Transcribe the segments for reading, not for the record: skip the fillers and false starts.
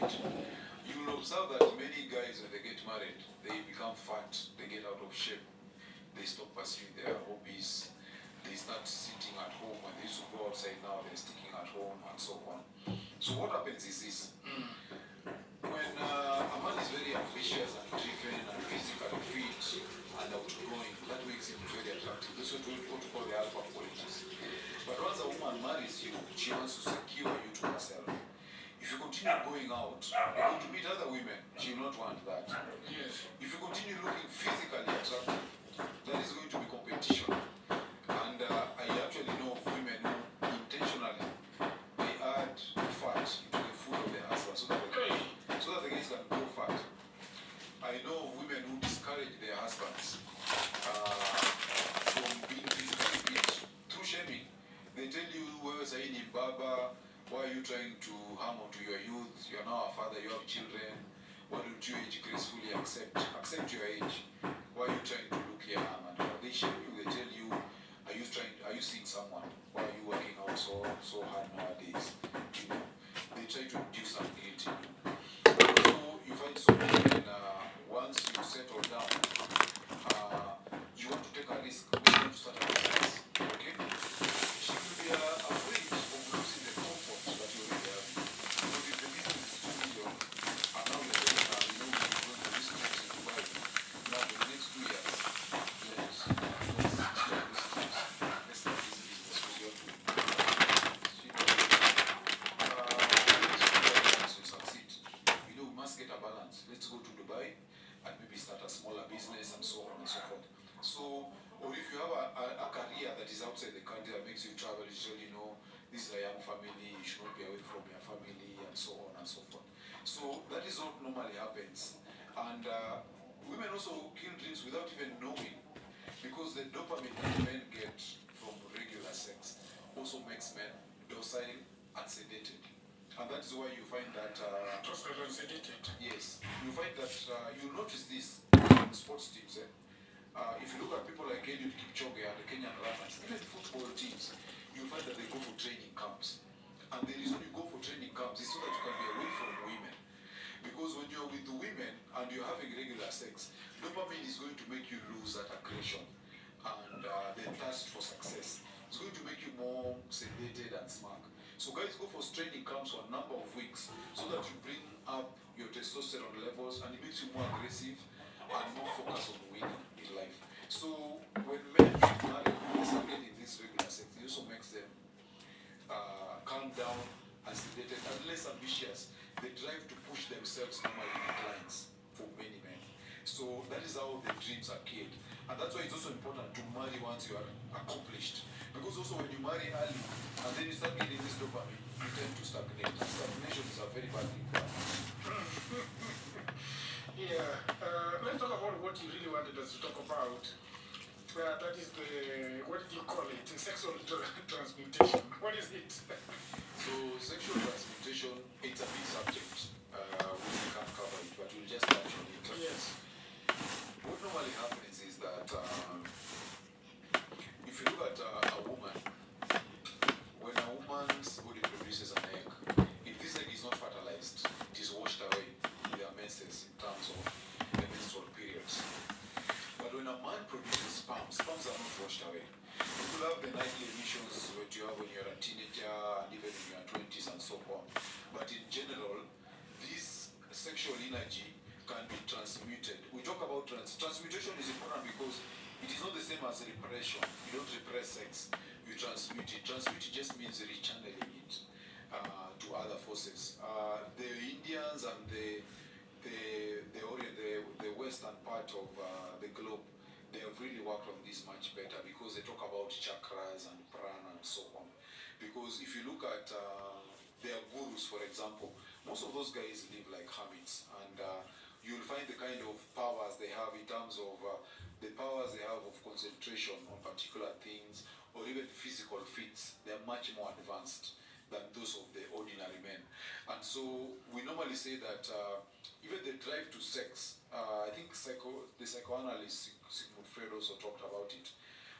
married, you will observe that many guys, when they get married, they become fat, they get out of shape, they stop pursuing their hobbies, they start sitting at home. When they used to go outside, now they're sticking at home and so on. So what happens is this. When a man is very ambitious and driven and physically fit and outgoing, that makes him very attractive. This is what we call the alpha qualities. But once a woman marries you, she wants to secure you to herself. If you continue going out, you're going to meet other women. She will not want that. Yes. If you continue looking physically attractive, there is going to be competition. And I actually know of women who intentionally they add fat into the food of their husband so that the guys can grow fat. I know of women who discourage their husbands from being physically fit through shaming. They tell you, wewe sahi ni baba, why are you trying to harm onto your youth? You are now a father, you have children. Why don't you age gracefully? Accept your age. Why are you trying to look young? And they shame you, they tell you, are you seeing someone? Why are you working out so hard nowadays? You know, they try to induce some guilt in you. So you find something once you settle down, you want to take a risk, you want to start a business. Okay? She will be afraid of losing the comfort that you already have. Because if the business is 2 million, and now you're saying, you're going to risk trips in Dubai, now for the next 2 years, let's stop this trips. Let's start this business because you have to. To succeed. You know, we must get a balance. Let's go to Dubai and maybe start a smaller business and so on and so forth. So, or if you have a career that is outside the country that makes you travel, you know, this is a young family, you should not be away from your family and so on and so forth. So that is what normally happens. And women also kill dreams without even knowing, because the dopamine that men get from regular sex also makes men docile and sedated. And that's why you find that docile and sedated. Yes, you find that you'll notice this in sports teams. If you look at people like Eliud Kipchoge and the Kenyan runners, even football teams, you'll find that they go for training camps. And the reason you go for training camps is so that you can be away from women. Because when you're with the women and you're having regular sex, dopamine is going to make you lose that aggression and the thirst for success. It's going to make you more sedated and smug. So guys go for training camps for a number of weeks so that you bring up your testosterone levels and it makes you more aggressive and more focused on winning in life. So when men get married, they start getting this regular sex, it also makes them calm down and sedated and less ambitious. The drive to push themselves normally declines for many men. So that is how the dreams are killed. And that's why it's also important to marry once you are accomplished. Because also when you marry early and then you start getting this dopamine, you tend to stagnate. Stagnation is a very bad thing for us. Yeah, let's talk about what you really wanted us to talk about. That is what did you call it? Sexual transmutation. What is it? So, sexual transmutation, it's a big subject. We can't cover it, but we'll just touch on it. Yes. What normally happens is that if you look at a woman, when a woman's body produces an egg, if this egg is not fertilized, it is washed away with their menses in terms of the menstrual periods. But when a man produces sperms are not washed away. You could have the nightly emissions that you have when you're a teenager and even in your 20s and so on. But in general, this sexual energy can be transmuted. We talk about transmutation is important because it is not the same as repression. You don't repress sex, you transmute it. Transmute it just means rechanneling it to other forces. The Indians and the western part of the globe, they have really worked on this much better because they talk about chakras and prana and so on. Because if you look at their gurus, for example, most of those guys live like hermits, and you'll find the kind of powers they have in terms of the powers they have of concentration on particular things or even physical feats. They're much more advanced than those of the ordinary men. And so we normally say that even the drive to sex, I think the psychoanalyst Sigmund Freud also talked about it.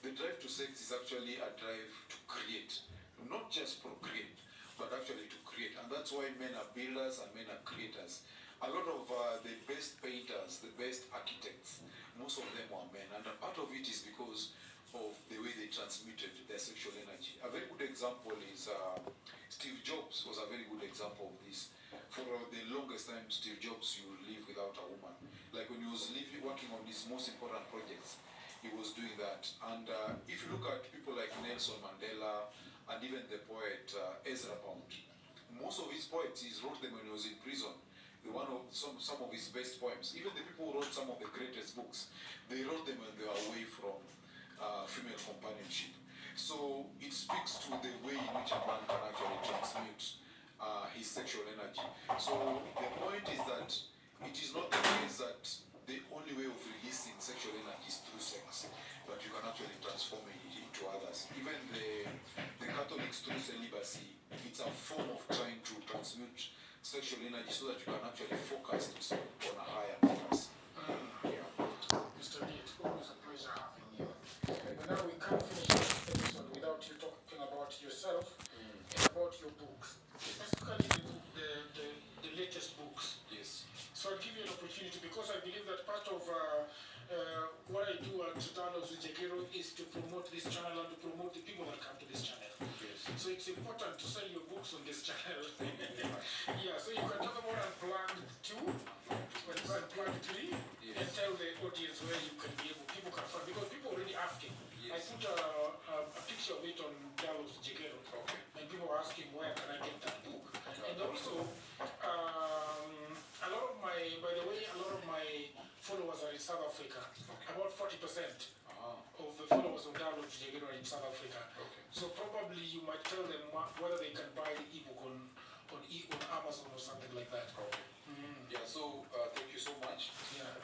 The drive to sex is actually a drive to create, not just procreate, but actually to create. And that's why men are builders and men are creators. A lot of the best painters, the best architects, most of them were men, and a part of it is because of the way they transmitted their sexual energy. A very good example is Steve Jobs was a very good example of this. For the longest time, Steve Jobs, you live without a woman. Like when he was working on his most important projects, he was doing that. And if you look at people like Nelson Mandela and even the poet Ezra Pound, most of his poets, he wrote them when he was in prison. One of some of his best poems. Even the people who wrote some of the greatest books, they wrote them when they were away from female companionship. So it speaks to the way in which a man can actually transmit his sexual energy. So the point is that it is not the case that the only way of releasing sexual energy is through sex, but you can actually transform it into others. Even the Catholics through celibacy, it's a form of trying to transmute sexual energy so that you can actually focus it on a higher purpose. Yeah. Mr. D, it's always a pleasure having you. But now we can't finish this episode without you talking about yourself and about your books. Especially the latest books. Yes. So I'll give you an opportunity because I believe that part of what I do at Downloads with Jagero is to promote this channel and to promote the people that come to this channel. Yes. So it's important to sell your books on this channel. Yeah, so you can talk about Unplugged 2, Unplugged 3, Yes. and tell the audience where you can be able, people can find, because people are already asking. I Yes. put a picture of it on Downloads with Jagero, Okay. and people are asking where can I get that book. And also, a lot of my, by the way, a lot of my followers are in South Africa. About 40% of the followers of Downloads with Jagero are in South Africa. Okay. So probably you might tell them whether they can buy the ebook on Amazon or something like that. Okay. Yeah, so thank you so much. Yeah.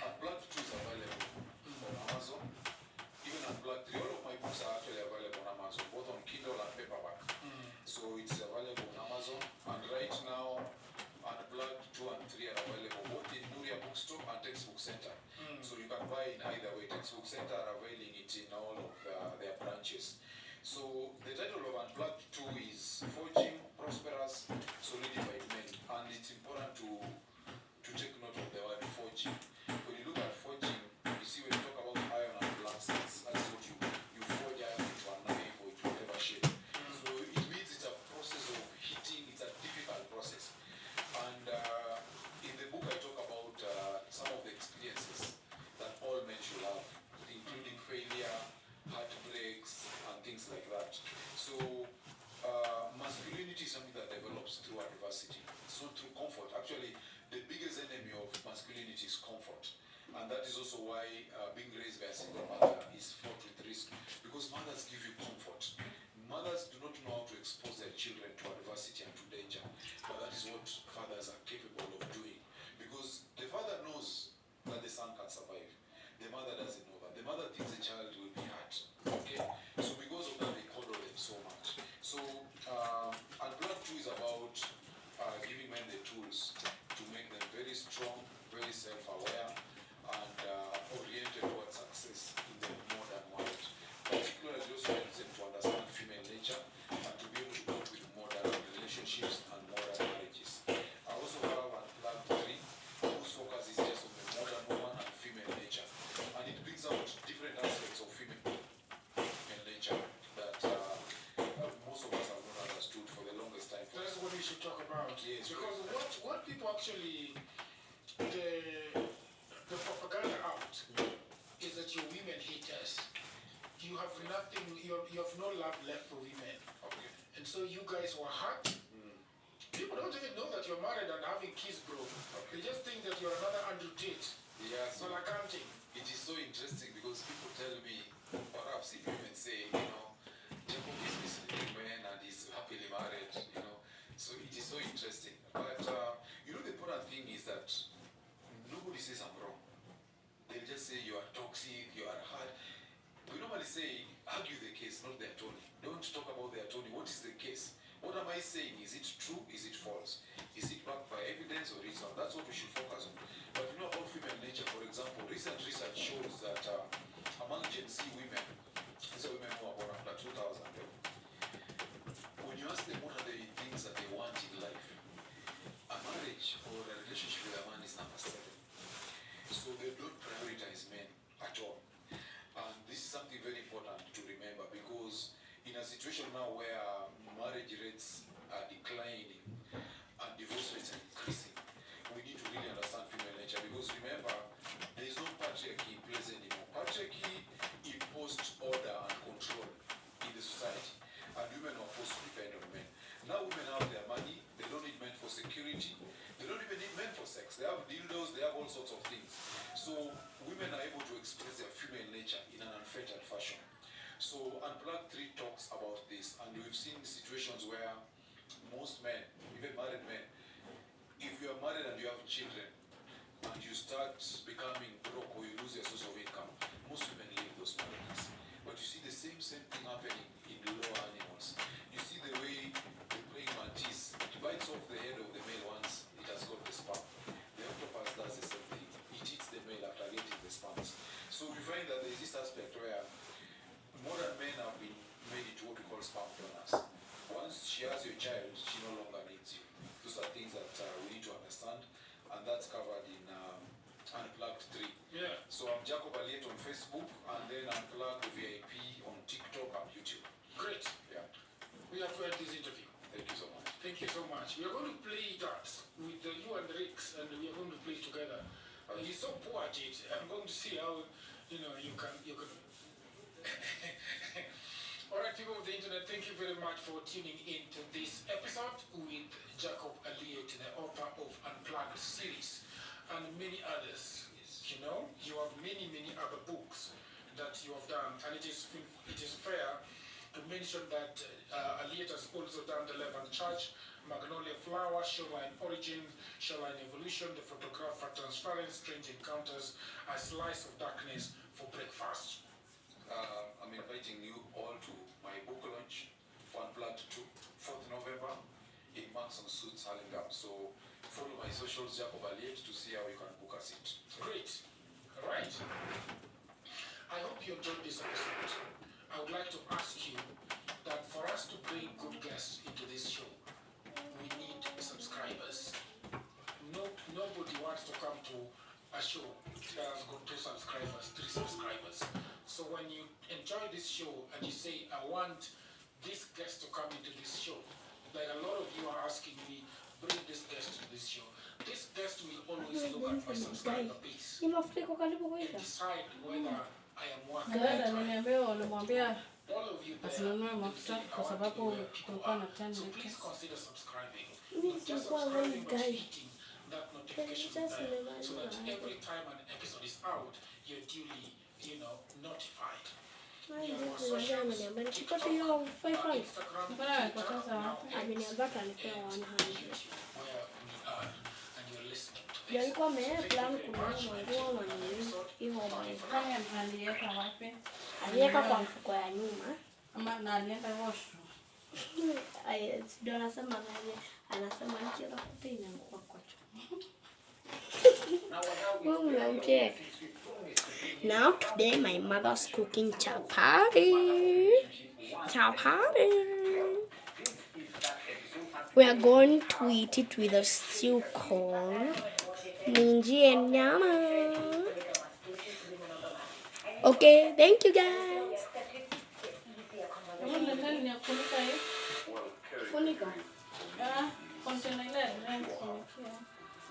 Unplugged 2 is available on Amazon. Even Unplugged 3, all of my books are actually available on Amazon, both on Kindle and paperback. So it's available on Amazon. And right now, Unplugged 2 and 3 are available both in Nuria Bookstore and Textbook Center. So you can buy in either way. Textbook Center are availing it in all of their branches. So the title of Unplugged 2 is Forging Prosperous Solidified Men. And it's important to take note of the word forging. When you look at forging, you see when you talk about iron and blacksmiths, that's what you forge iron into a knife or into whatever shape. So it means it's a process of heating, it's a difficult process. And in the book I talk about some of the experiences that all men should have, including failure, heartbreaks, and things like that. So masculinity is something that develops through adversity. It's not through comfort. Actually, the biggest enemy of masculinity is comfort. And that is also why being raised by a single mother is fraught with risk. Because mothers give you comfort. Mothers do not know how to expose their children to adversity and to danger. But that is what fathers are capable of doing. Because the father knows that the son can survive. The mother doesn't know that. The mother thinks the child will be hurt. Okay? So because of that, they coddle them so much. So, Unplugged 2 is about giving men the tools to make them very strong, very self-aware, and oriented towards success in the modern world. Particularly, it also helps them to understand female nature and to be able to cope with modern relationships and modern marriages. I also have Unplugged 3, whose focus is just on the modern woman and female nature. And it brings out different aspects of female nature that most of us have not understood for the longest time. That's what we should talk about. Yes, because what people actually, the propaganda out is that you're women haters. You have nothing, you have no love left for women. Okay. And so you guys were hurt. People don't even know that you're married and having kids, bro. They just think that you're another Andrew Tate. Yeah, so On accounting. it is so interesting because people tell me, or I've seen women say, Chapo is misleading men and is happily married, So it is so interesting. But, the important thing is that nobody says I'm wrong. They'll just say you are toxic, you are hard. We normally say, argue the case, not the attorney. Don't talk about the attorney. What is the case? What am I saying? Is it true? Is it false? Is it backed by evidence or reason? That's what we should focus on. But about female nature, for example, recent research shows that among Gen Z women, these are women who are born after 2000, when you ask them what are the things that they want in life, So they don't prioritize men at all. And this is something very important to remember, because in a situation now where marriage rates are declining and divorce rates are increasing, we need to really understand female nature, because remember, there is no patriarchy in place anymore. Patriarchy imposed order and control in the society, and women are forced to depend on men. Now women have their money, they don't need men for security, they don't even need men for sex. They have dildos, they have all sorts of things. So women are able to express their female nature in an unfettered fashion. So Unplugged 3 talks about this, and we've seen situations where most men, even married men, if you are married and you have children and you start becoming broke or you lose your source of income, most women leave those marriages. But you see the same thing happening in lower animals. You see the way the praying mantis, it bites off the head of the male once it has got the sperm. The octopus does the same thing. It eats the male after getting the sperms. So we find that there is this aspect where modern men have been made into what we call sperm donors. Once she has your child, she no longer needs you. Those are things that we need to understand, and that's covered in Unplugged 3. Yeah. So I'm Jacob Aliet on Facebook, and then Unplugged VIP on TikTok and YouTube. Great. Yeah. We have heard this interview. Thank you so much. Thank you so much. We are going to play that with you and Rix, and we are going to play together. He's so poor at it. I'm going to see how you can. All right, people of the internet, thank you very much for tuning in to this episode with Jacob Aliet, the author of Unplugged series and many others. You know, you have many other books that you have done, and it is fair to mention that Aliet has also done The Levan Church, Magnolia Flower, Shoreline Origin, Shoreline Evolution, The Photographer, Transference, Strange Encounters, A Slice of Darkness for Breakfast. I'm inviting you all to my book launch, Unplugged 2, 4th November, in Marks and Suits, Hurlingham. So follow my socials, Jacob Aliet, to see how you can book a seat. Great. All right. I hope you enjoyed this episode. I would like to ask you that for us to bring good guests into this show, we need subscribers. Nobody wants to come to a show that has got 2 subscribers, 3 subscribers. So when you enjoy this show and you say, I want this guest to come into this show, like a lot of you are asking me, bring this guest to this show. This guest will always look at my subscriber base and decide whether I am working right. All of you there will say, I want to know where people are. So please consider subscribing. Not just subscribing, but hitting that notification bell so that every time an episode is out, you're duly, notified. We are on socials, TikTok, Instagram, Twitter, now X, and YouTube, where we are, and you're listening to this. So thank you very much. Aliweka kwa mfuko ya nyuma ama na alienda washu. Ndio anasema nikiweka kupe inaanguka kwacho. Now today my mother's cooking chapati. We are going to eat it with a stew corn, minji and nyama. Okay, thank you guys.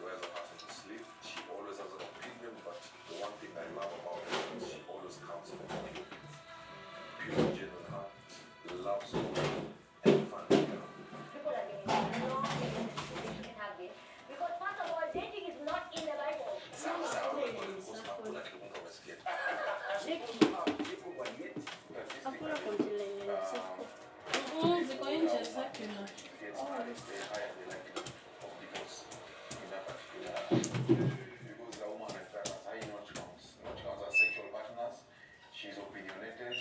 Whereas a person to sleep, she always has an opinion, but the one thing I love about her is she always comes from pure genuine heart, loves God, and fun. People are getting no relationship can have it. Because first of all, dating is not in the Bible. Because the woman, in fact, as I know, she counts as sexual partners. She's opinionated.